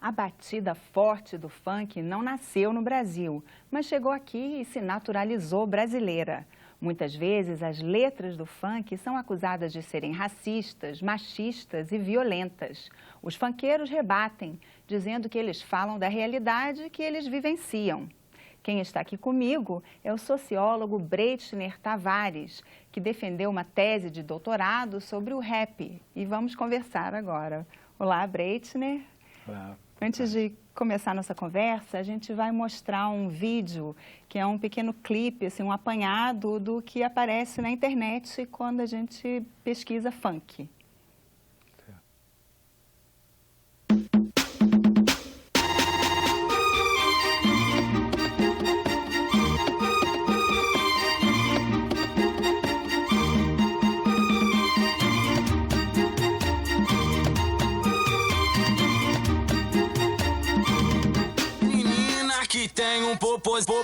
A batida forte do funk não nasceu no Brasil, mas chegou aqui e se naturalizou brasileira. Muitas vezes, as letras do funk são acusadas de serem racistas, machistas e violentas. Os funkeiros rebatem, dizendo que eles falam da realidade que eles vivenciam. Quem está aqui comigo é o sociólogo Breitner Tavares, que defendeu uma tese de doutorado sobre o rap. E vamos conversar agora. Olá, Breitner. Olá. Antes de começar nossa conversa, a gente vai mostrar um vídeo que é um pequeno clipe, assim, um apanhado do que aparece na internet quando a gente pesquisa funk. Tem um popozão.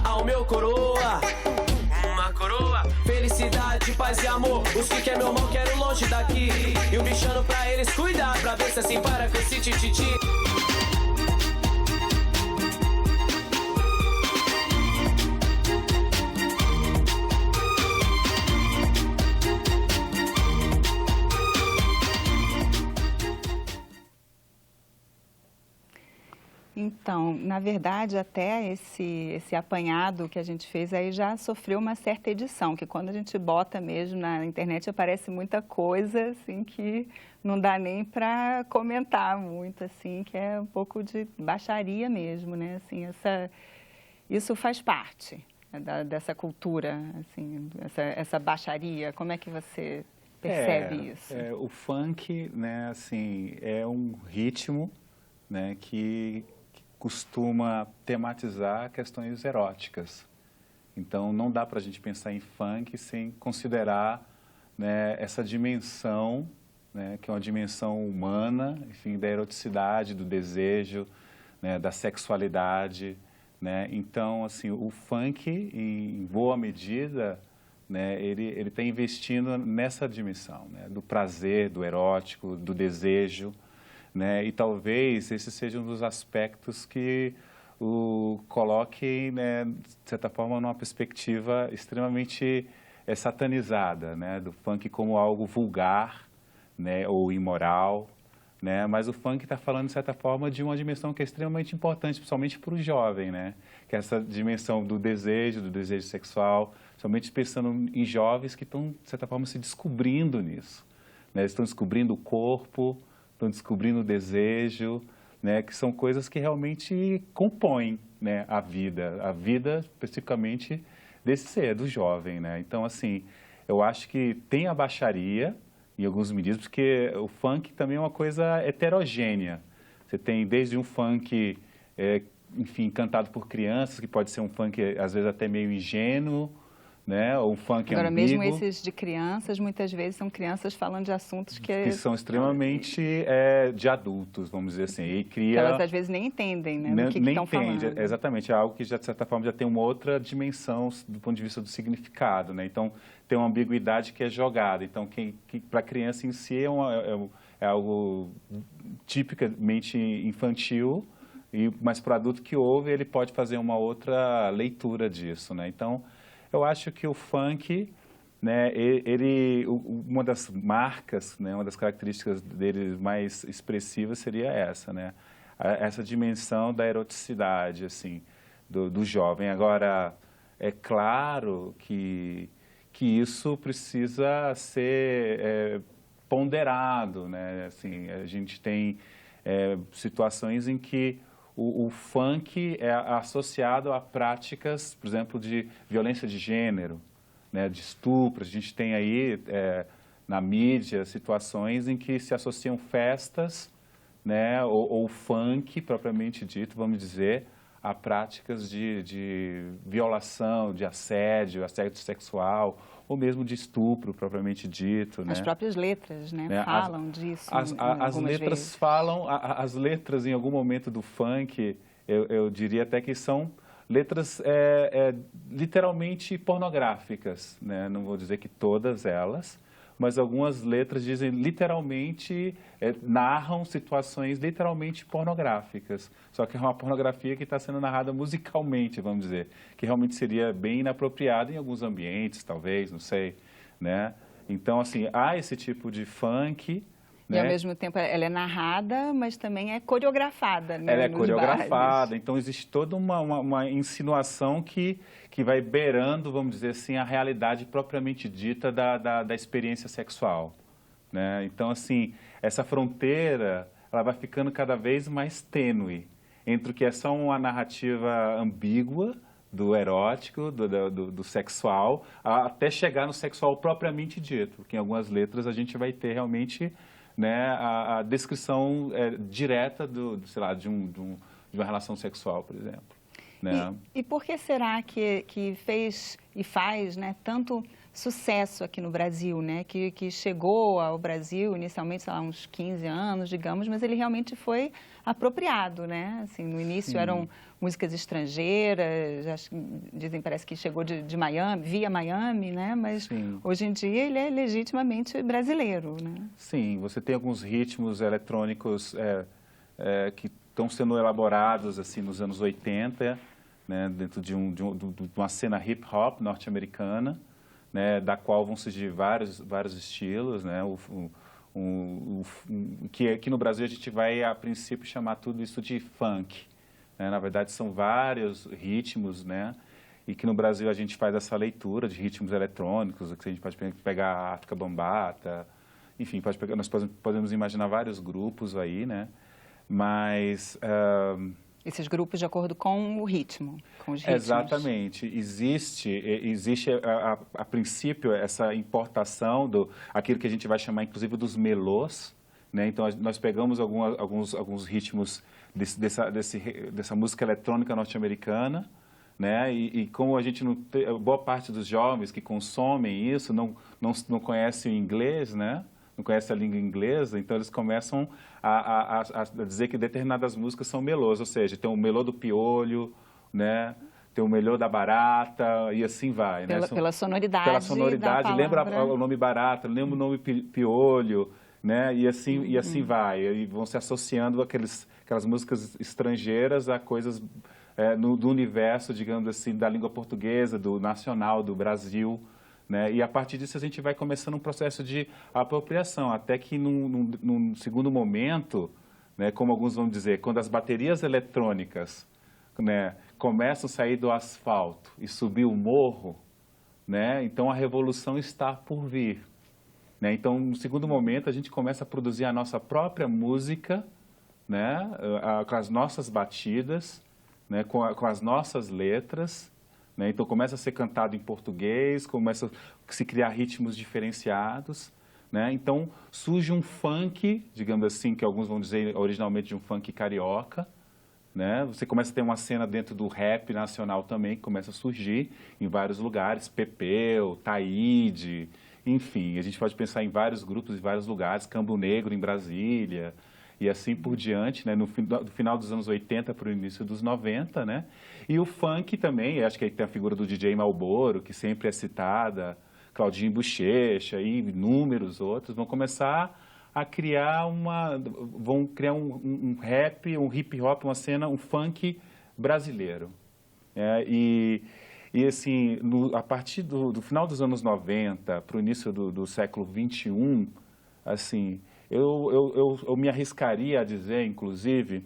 Ao meu coroa, uma coroa, felicidade, paz e amor. Os que quer meu mal, quero longe daqui. E um bichano pra eles cuidar, pra ver se assim para com esse tititi. Então, na verdade, até esse apanhado que a gente fez aí já sofreu uma certa edição, que quando a gente bota mesmo na internet aparece muita coisa, assim, que não dá nem para comentar muito, assim, que é um pouco de baixaria mesmo, né? Assim, isso faz parte dessa cultura, assim, essa baixaria. Como é que você percebe isso? O funk, né, assim, é um ritmo, né, que costuma tematizar questões eróticas. Então, não dá para a gente pensar em funk sem considerar, né, essa dimensão, né, que é uma dimensão humana, enfim, da eroticidade, do desejo, né, da sexualidade, né? Então, assim, o funk, em boa medida, né, ele está investindo nessa dimensão, né, do prazer, do erótico, do desejo, né? E talvez esse seja um dos aspectos que o coloque, né, de certa forma, numa perspectiva extremamente satanizada, né, do funk como algo vulgar, né, ou imoral, né? Mas o funk está falando, de certa forma, de uma dimensão que é extremamente importante, principalmente para o jovem, né? Que é essa dimensão do desejo sexual, somente pensando em jovens que estão, de certa forma, se descobrindo nisso, né? Eles estão descobrindo o corpo, estão descobrindo o desejo, né, que são coisas que realmente compõem, né, a vida especificamente desse ser, do jovem, né? Então, assim, eu acho que tem a baixaria, em algumas medidas, porque o funk também é uma coisa heterogênea. Você tem desde um funk, enfim, cantado por crianças, que pode ser um funk, às vezes, até meio ingênuo, né? Ou um funk Agora, ambíguo. mesmo esses de crianças, muitas vezes são crianças falando de assuntos que são extremamente de adultos, vamos dizer assim. E cria... que elas, às vezes, nem entendem, né, do que estão falando. Exatamente, é algo que, já, de certa forma, já tem uma outra dimensão do ponto de vista do significado, né? Então, tem uma ambiguidade que é jogada. Então, para a criança em si é algo tipicamente infantil, mas para o adulto que ouve, ele pode fazer uma outra leitura disso, né? Então, eu acho que o funk, né, uma das marcas, né, uma das características dele mais expressivas seria essa, né? Essa dimensão da eroticidade, assim, do jovem. Agora, é claro que isso precisa ser ponderado, né? Assim, a gente tem situações em que o funk é associado a práticas, por exemplo, de violência de gênero, né, de estupro. A gente tem aí, na mídia, situações em que se associam festas, né, ou funk, propriamente dito, vamos dizer, a práticas de violação, de assédio sexual, ou mesmo de estupro, propriamente dito. As próprias letras, né, falam disso. As letras vezes. As letras, em algum momento do funk, eu diria até que são letras literalmente pornográficas, né? Não vou dizer que todas elas, mas algumas letras dizem literalmente, narram situações literalmente pornográficas. Só que é uma pornografia que está sendo narrada musicalmente, vamos dizer, que realmente seria bem inapropriada em alguns ambientes, talvez, não sei, né? Então, assim, há esse tipo de funk, E, né? ao mesmo tempo, ela é narrada, mas também é coreografada, né? Ela é nos coreografada, bailes. então existe toda uma insinuação que vai beirando, vamos dizer assim, a realidade propriamente dita da experiência sexual, né? Então, assim, essa fronteira, ela vai ficando cada vez mais tênue entre o que é só uma narrativa ambígua, do erótico, do sexual, até chegar no sexual propriamente dito, porque em algumas letras a gente vai ter realmente, né, a descrição direta sei lá, de uma relação sexual, por exemplo. Né? E por que será que fez e faz, né, tanto sucesso aqui no Brasil, né? Que chegou ao Brasil inicialmente, sei lá, uns 15 anos, digamos, mas ele realmente foi apropriado, né? Assim, no início Sim. eram músicas estrangeiras, dizem, parece que chegou de Miami, via Miami, né? Mas Sim. hoje em dia ele é legitimamente brasileiro, né? Sim, você tem alguns ritmos eletrônicos que estão sendo elaborados assim nos anos 80, né, dentro de uma cena hip hop norte-americana, né, da qual vão surgir vários estilos, né, que aqui no Brasil a gente vai a princípio chamar tudo isso de funk, né? Na verdade são vários ritmos, né, e que no Brasil a gente faz essa leitura de ritmos eletrônicos, que a gente pode pegar a África Bambata, enfim, nós podemos imaginar vários grupos aí, né, mas esses grupos de acordo com o ritmo, com os ritmos. exatamente. Existe a princípio essa importação aquilo que a gente vai chamar inclusive dos melôs, né? Então nós pegamos alguns ritmos dessa música eletrônica norte-americana, né? E como a gente boa parte dos jovens que consomem isso não conhece o inglês, né? Não conhece a língua inglesa, então eles começam a dizer que determinadas músicas são melôs, ou seja, tem o melô do piolho, né? Tem o melô da barata e assim vai. Pela sonoridade. Pela sonoridade, da lembra palavra. o nome barata, lembra o nome piolho, né? E assim vai. E vão se associando aquelas músicas estrangeiras a coisas do universo, digamos assim, da língua portuguesa, do nacional, do Brasil. Né? E a partir disso a gente vai começando um processo de apropriação, até que num segundo momento, né, como alguns vão dizer, quando as baterias eletrônicas, né, começam a sair do asfalto e subir o morro, né, então a revolução está por vir. Né? Então, no segundo momento, a gente começa a produzir a nossa própria música, né, com as nossas batidas, né, com as nossas letras. Né? Então, começa a ser cantado em português, começa a se criar ritmos diferenciados. Né? Então, surge um funk, digamos assim, que alguns vão dizer originalmente de um funk carioca. Né? Você começa a ter uma cena dentro do rap nacional também, que começa a surgir em vários lugares, Pepeu, Taíde, enfim. A gente pode pensar em vários grupos em vários lugares, Cambo Negro em Brasília, e assim por diante, né? No final dos anos 80 para o início dos 90, né? E o funk também, acho que aí tem a figura do DJ Malboro, que sempre é citada, Claudinho Buchecha e inúmeros outros, vão começar a criar um rap, um hip hop, uma cena, um funk brasileiro. E assim, a partir do final dos anos 90 para o início do século 21, assim, eu me arriscaria a dizer, inclusive,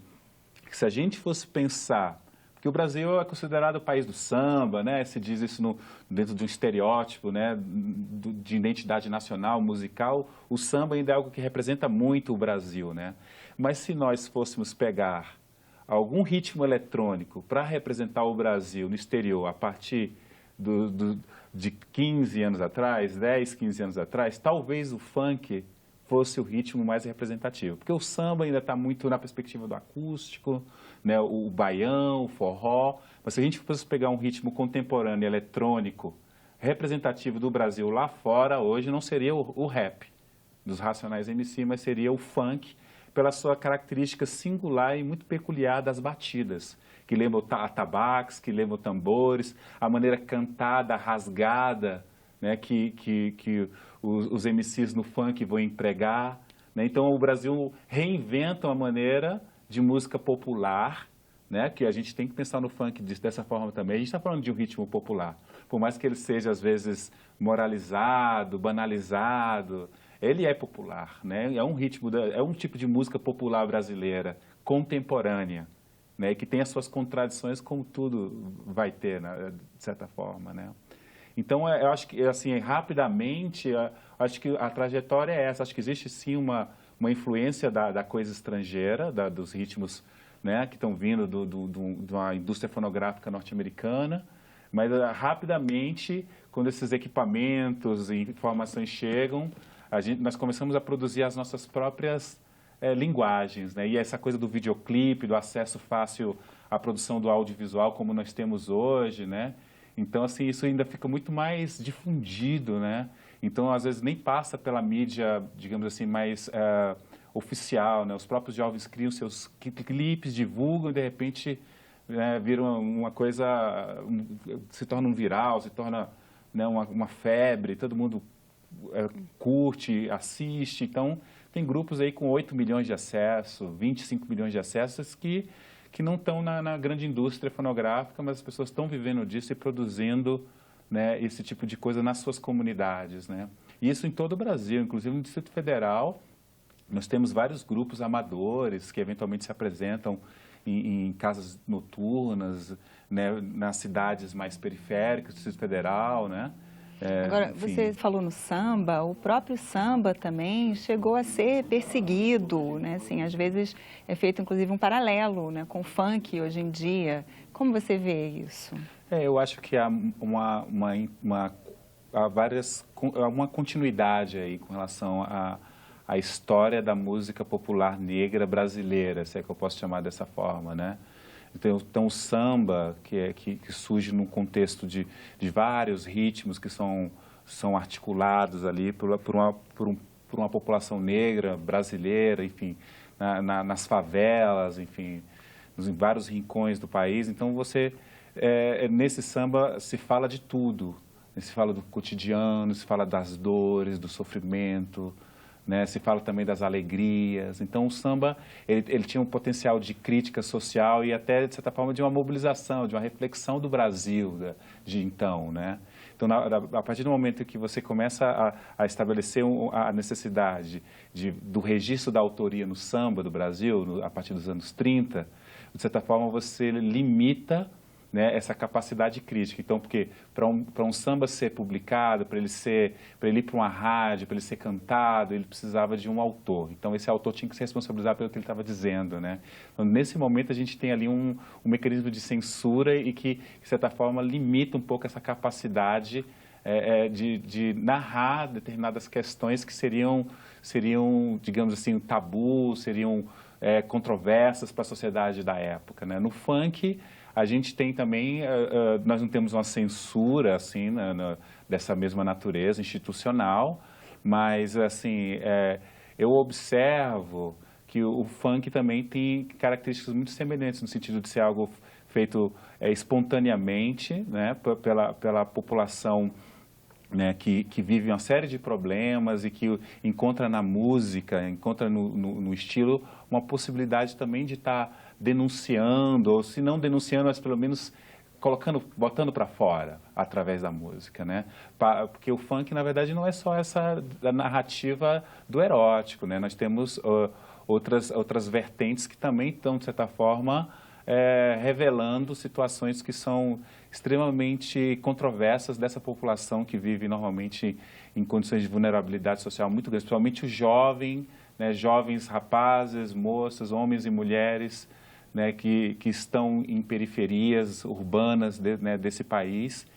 que se a gente fosse pensar, porque o Brasil é considerado o país do samba, né? Se diz isso dentro de um estereótipo, né? De identidade nacional, musical, o samba ainda é algo que representa muito o Brasil, né? Mas se nós fôssemos pegar algum ritmo eletrônico para representar o Brasil no exterior a partir de 15 anos atrás, 10, 15 anos atrás, talvez o funk fosse o ritmo mais representativo. Porque o samba ainda está muito na perspectiva do acústico, né, o baião, o forró. Mas se a gente fosse pegar um ritmo contemporâneo, eletrônico, representativo do Brasil lá fora, hoje não seria o rap dos Racionais MC, mas seria o funk, pela sua característica singular e muito peculiar das batidas, que lembram atabaques, que lembram tambores, a maneira cantada, rasgada, né, que os MCs no funk vão empregar, né? Então, o Brasil reinventa uma maneira de música popular, né, que a gente tem que pensar no funk dessa forma também. A gente está falando de um ritmo popular. Por mais que ele seja, às vezes, moralizado, banalizado, ele é popular, né? É um ritmo, é um tipo de música popular brasileira, contemporânea, né, que tem as suas contradições, como tudo vai ter, né, de certa forma, né? Então, eu acho que, assim, rapidamente, acho que a trajetória é essa. Acho que existe, sim, uma influência da coisa estrangeira, dos ritmos, né, que estão vindo de uma indústria fonográfica norte-americana, mas rapidamente, quando esses equipamentos e informações chegam, nós começamos a produzir as nossas próprias linguagens, né? E essa coisa do videoclipe, do acesso fácil à produção do audiovisual, como nós temos hoje, né? Então, assim, isso ainda fica muito mais difundido, né? Então, às vezes, nem passa pela mídia, digamos assim, mais oficial, né? Os próprios jovens criam seus clipes, divulgam e, de repente, né, viram uma coisa, se torna um viral, se torna, né, uma febre, todo mundo curte, assiste. Então, tem grupos aí com 8 milhões de acessos, 25 milhões de acessos que não estão na grande indústria fonográfica, mas as pessoas estão vivendo disso e produzindo, né, esse tipo de coisa nas suas comunidades, né? E isso em todo o Brasil, inclusive no Distrito Federal, nós temos vários grupos amadores que eventualmente se apresentam em casas noturnas, né, nas cidades mais periféricas do Distrito Federal, né? Agora, Enfim. você falou no samba, o próprio samba também chegou a ser perseguido, né? Assim, às vezes é feito, inclusive, um paralelo, né, com o funk hoje em dia. Como você vê isso? Eu acho que há uma continuidade aí com relação à história da música popular negra brasileira, se é que eu posso chamar dessa forma, né? Então o samba, que surge num contexto de vários ritmos que são articulados ali por uma população negra brasileira, enfim, nas favelas, enfim, em vários rincões do país. Então nesse samba se fala de tudo, se fala do cotidiano, se fala das dores, do sofrimento, né? Se fala também das alegrias. Então, o samba, ele tinha um potencial de crítica social e até, de certa forma, de uma mobilização, de uma reflexão do Brasil de então, né? Então, a partir do momento que você começa a estabelecer a necessidade do registro da autoria no samba do Brasil, a partir dos anos 30, de certa forma, você limita, né, essa capacidade crítica. Então, porque para um samba ser publicado, para ele ir para uma rádio, para ele ser cantado, ele precisava de um autor. Então, esse autor tinha que se responsabilizar pelo que ele estava dizendo, né? Então, nesse momento, a gente tem ali um mecanismo de censura e que, de certa forma, limita um pouco essa capacidade de narrar determinadas questões que seriam, digamos assim, um tabu, seriam controversas para a sociedade da época, né? No funk, a gente tem também, nós não temos uma censura, assim, dessa mesma natureza institucional, mas, assim, eu observo que o funk também tem características muito semelhantes, no sentido de ser algo feito espontaneamente, né, pela população, né, que vive uma série de problemas e que encontra na música, encontra no estilo, uma possibilidade também de estar denunciando, ou se não denunciando, mas pelo menos botando para fora através da música, né? Porque o funk, na verdade, não é só essa narrativa do erótico, né? Nós temos outras vertentes que também estão, de certa forma, revelando situações que são extremamente controversas dessa população que vive normalmente em condições de vulnerabilidade social muito grandes, principalmente o jovem, né, jovens rapazes, moças, homens e mulheres, né, que estão em periferias urbanas né, desse país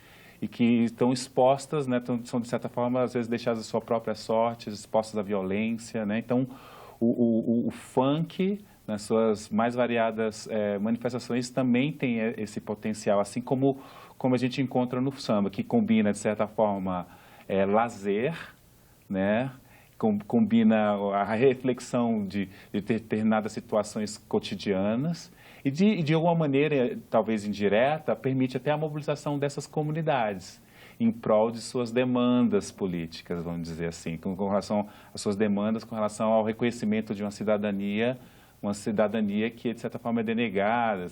e que estão expostas, né, são de certa forma às vezes deixadas à sua própria sorte, expostas à violência, né? Então o funk, nas suas mais variadas manifestações, também tem esse potencial, assim como a gente encontra no samba, que combina, de certa forma, lazer, né, combina a reflexão de determinadas situações cotidianas e, de alguma maneira, talvez indireta, permite até a mobilização dessas comunidades em prol de suas demandas políticas, vamos dizer assim, com relação às suas demandas, com relação ao reconhecimento de uma cidadania que, de certa forma, é denegada,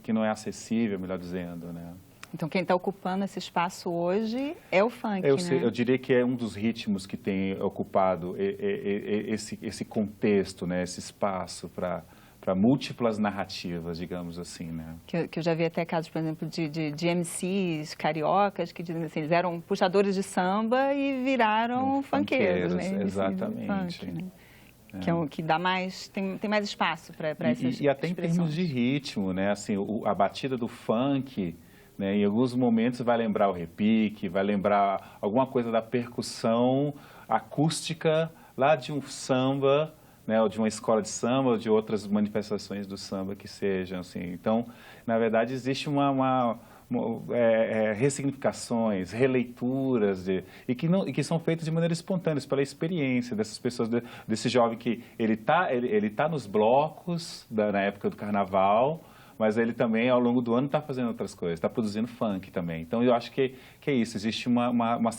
que não é acessível, melhor dizendo, né? Então, quem está ocupando esse espaço hoje é o funk, né? Eu diria que é um dos ritmos que tem ocupado esse contexto, né? Esse espaço para múltiplas narrativas, digamos assim, né? Que eu já vi até casos, por exemplo, de MCs cariocas que dizem assim, eles eram puxadores de samba e viraram funkeiros, né? Exatamente. Funk, né? Que é o que dá mais, tem mais espaço para essas e até expressões. em termos de ritmo, né? Assim, a batida do funk, né, em alguns momentos vai lembrar o repique, vai lembrar alguma coisa da percussão acústica lá de um samba, né, ou de uma escola de samba, ou de outras manifestações do samba que sejam, assim. Então, na verdade, existe ressignificações, releituras, e que são feitas de maneira espontânea, pela experiência dessas pessoas, desse jovem que ele tá nos blocos na época do carnaval, mas ele também, ao longo do ano, está fazendo outras coisas, está produzindo funk também. Então, eu acho que é isso, existe uma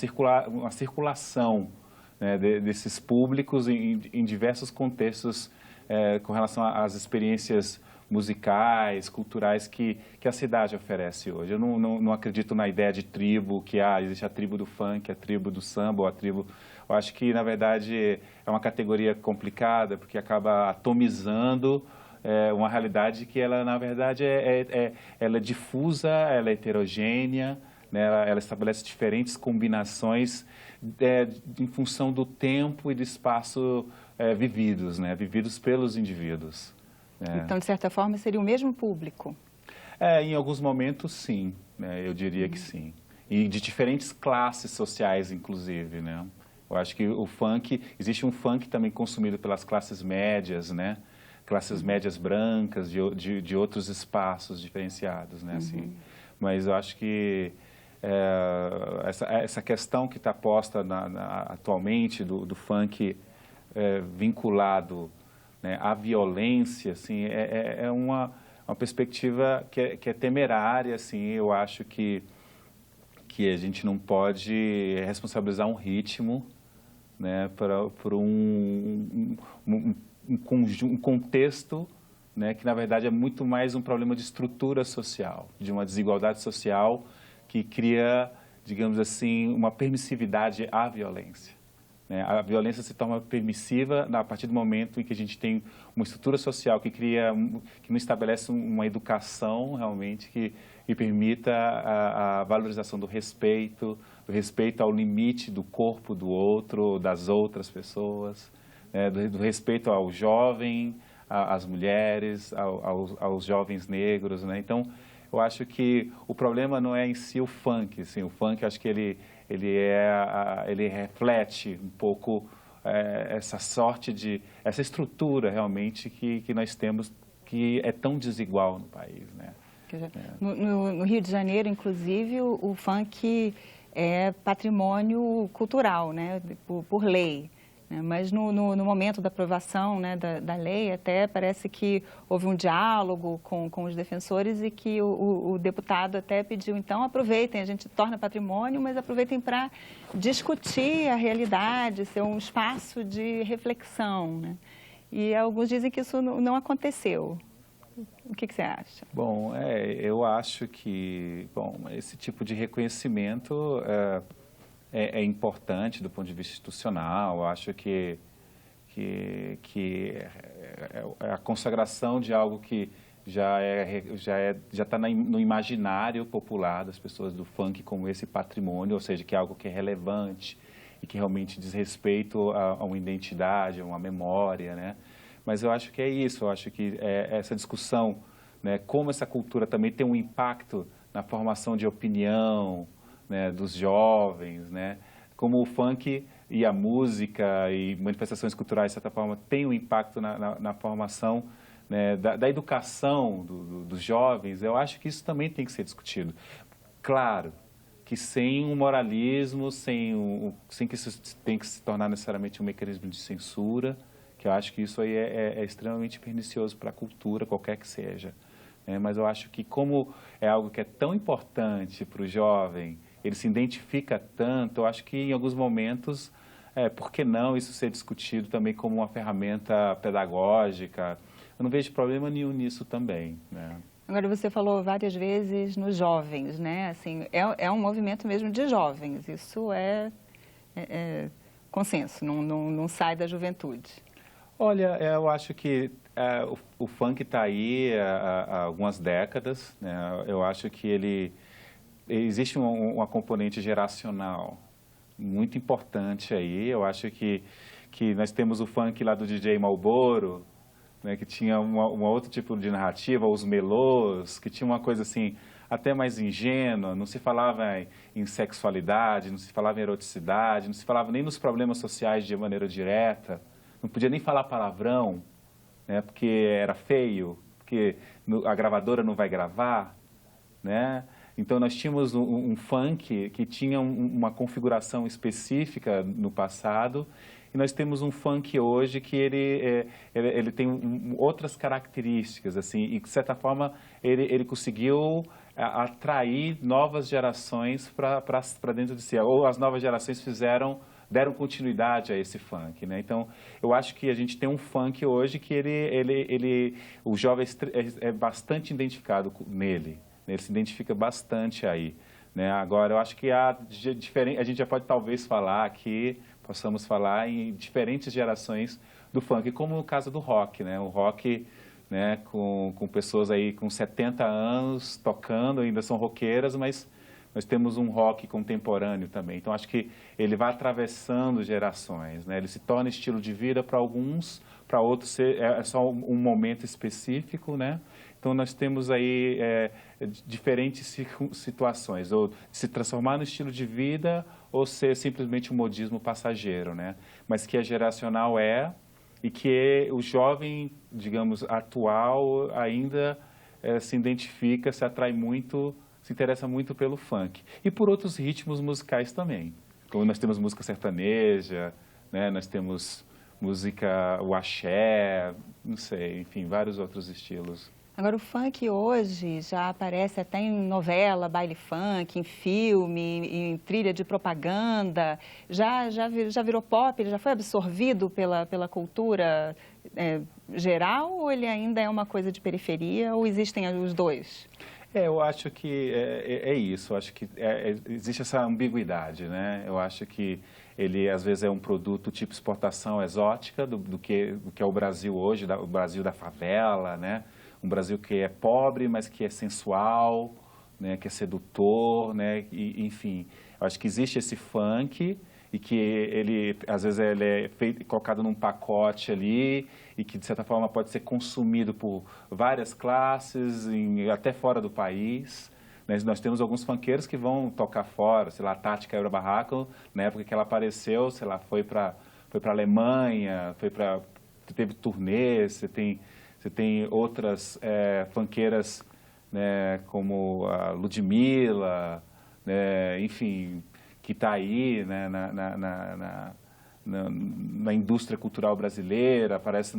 circulação, né, desses públicos em diversos contextos com relação às experiências musicais, culturais que a cidade oferece hoje. Eu não acredito na ideia de tribo, que existe a tribo do funk, a tribo do samba, ou a tribo... Eu acho que, na verdade, é uma categoria complicada, porque acaba atomizando uma realidade que ela, na verdade, ela é difusa, ela é heterogênea, né? Ela estabelece diferentes combinações em função do tempo e do espaço vividos, né? Vividos pelos indivíduos. Então, de certa forma, seria o mesmo público? Em alguns momentos, sim, né? Eu diria que sim. E de diferentes classes sociais, inclusive, né? Eu acho que o funk, existe um funk também consumido pelas classes médias, né? Classes médias brancas, de outros espaços diferenciados, né? Assim, mas eu acho que essa questão que está posta atualmente do funk vinculado, né, à violência, assim, é uma perspectiva que é temerária, assim. Eu acho que a gente não pode responsabilizar um ritmo, né, por um contexto, né, que na verdade é muito mais um problema de estrutura social, de uma desigualdade social que cria, digamos assim, uma permissividade à violência, né? A violência se torna permissiva a partir do momento em que a gente tem uma estrutura social que não estabelece uma educação realmente que permita a valorização do respeito ao limite do corpo do outro, das outras pessoas, do respeito ao jovem, às mulheres, aos jovens negros, né? Então, eu acho que o problema não é em si o funk, assim. O funk, eu acho que ele reflete um pouco essa estrutura realmente que nós temos, que é tão desigual no país, né? No Rio de Janeiro, inclusive, o funk é patrimônio cultural, né, por lei. Mas no momento da aprovação, né, da lei, até parece que houve um diálogo com os defensores e que o deputado até pediu, então, aproveitem, a gente torna patrimônio, mas aproveitem para discutir a realidade, ser um espaço de reflexão, né? E alguns dizem que isso não aconteceu. O que você acha? Bom, eu acho que esse tipo de reconhecimento é importante do ponto de vista institucional. Eu acho que a consagração de algo que já está no imaginário popular das pessoas do funk como esse patrimônio, ou seja, que é algo que é relevante e que realmente diz respeito a uma identidade, a uma memória, né? Mas eu acho que é isso, eu acho que essa discussão, né, como essa cultura também tem um impacto na formação de opinião, né, dos jovens, né, como o funk e a música e manifestações culturais, de certa forma, têm um impacto na formação, né, da educação dos jovens. Eu acho que isso também tem que ser discutido. Claro, que sem um moralismo, sem que isso tenha que se tornar necessariamente um mecanismo de censura, que eu acho que isso aí é extremamente pernicioso para a cultura, qualquer que seja. Mas eu acho que como é algo que é tão importante para o jovem, ele se identifica tanto, eu acho que em alguns momentos, por que não isso ser discutido também como uma ferramenta pedagógica? Eu não vejo problema nenhum nisso também, né? Agora, você falou várias vezes nos jovens, né? Assim, é um movimento mesmo de jovens, isso é consenso, não sai da juventude. Olha, eu acho que o funk está aí há algumas décadas, né? Eu acho que existe uma componente geracional muito importante aí. Eu acho que nós temos o funk lá do DJ Malboro, né, que tinha um outro tipo de narrativa, os melôs, que tinha uma coisa assim, até mais ingênua, não se falava em sexualidade, não se falava em eroticidade, não se falava nem nos problemas sociais de maneira direta, não podia nem falar palavrão, né, porque era feio, porque a gravadora não vai gravar, né? Então nós tínhamos um funk que tinha uma configuração específica no passado, e nós temos um funk hoje que ele tem outras características, assim, e de certa forma ele conseguiu atrair novas gerações para dentro de si, ou as novas gerações deram continuidade a esse funk, né? Então, eu acho que a gente tem um funk hoje que o jovem é bastante identificado nele, né? Ele se identifica bastante aí, né? Agora, eu acho que a gente já pode talvez falar aqui, possamos falar em diferentes gerações do funk, como no caso do rock, né? O rock, né, com pessoas aí com 70 anos tocando, ainda são roqueiras, mas nós temos um rock contemporâneo também. Então, acho que ele vai atravessando gerações, né? Ele se torna estilo de vida para alguns, para outros é só um momento específico, né? Então, nós temos aí diferentes situações, ou se transformar no estilo de vida ou ser simplesmente um modismo passageiro, né? Mas que é geracional e que o jovem, digamos, atual ainda se identifica, se atrai muito, se interessa muito pelo funk. E por outros ritmos musicais também. Como nós temos música sertaneja, né? Nós temos música, o axé, não sei, enfim, vários outros estilos. Agora, o funk hoje já aparece até em novela, baile funk, em filme, em trilha de propaganda. Já virou pop? Ele já foi absorvido pela cultura geral, ou ele ainda é uma coisa de periferia, ou existem os dois? Eu acho que é isso. Eu acho que existe essa ambiguidade, né? Eu acho que ele, às vezes, é um produto tipo exportação exótica do que é o Brasil hoje, o Brasil da favela, né? Um Brasil que é pobre, mas que é sensual, né, que é sedutor, né, e, enfim. Eu acho que existe esse funk e que ele, às vezes, ele é colocado num pacote ali e que, de certa forma, pode ser consumido por várias classes, até fora do país. Nós temos alguns funkeiros que vão tocar fora, sei lá, a Tati Quebra Barraco, na época que ela apareceu, sei lá, foi para a Alemanha, teve turnê, você tem outras funkeiras, né, como a Ludmilla, né, enfim, que está aí, né, na indústria cultural brasileira, aparece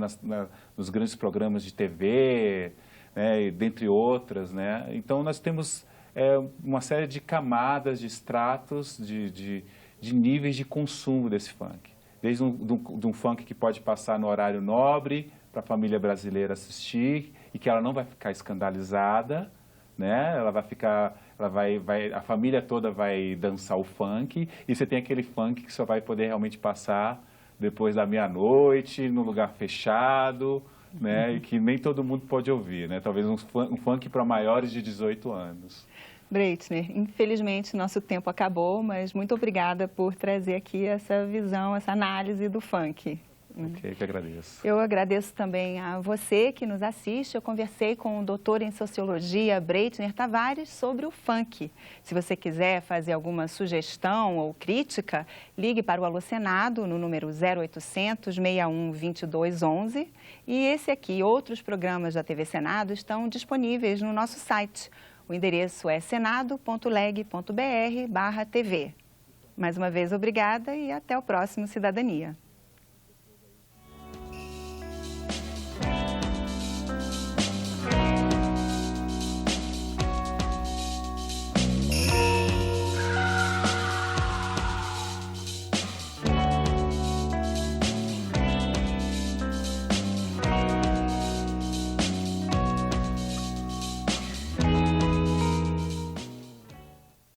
nos grandes programas de TV, né, dentre outras, né? Então, nós temos uma série de camadas, de estratos, de níveis de consumo desse funk. Desde um funk que pode passar no horário nobre, para a família brasileira assistir, e que ela não vai ficar escandalizada, né? A família toda vai dançar o funk, e você tem aquele funk que só vai poder realmente passar depois da meia-noite, num lugar fechado, né? E que nem todo mundo pode ouvir, né? Talvez um funk para maiores de 18 anos. Breitner, infelizmente nosso tempo acabou, mas muito obrigada por trazer aqui essa visão, essa análise do funk. Ok, que agradeço. Eu agradeço também a você que nos assiste. Eu conversei com o doutor em Sociologia, Breitner Tavares, sobre o funk. Se você quiser fazer alguma sugestão ou crítica, ligue para o Alô Senado no número 0800 61 22 11. E esse aqui e outros programas da TV Senado estão disponíveis no nosso site, O endereço é senado.leg.br/TV. Mais uma vez, obrigada e até o próximo Cidadania.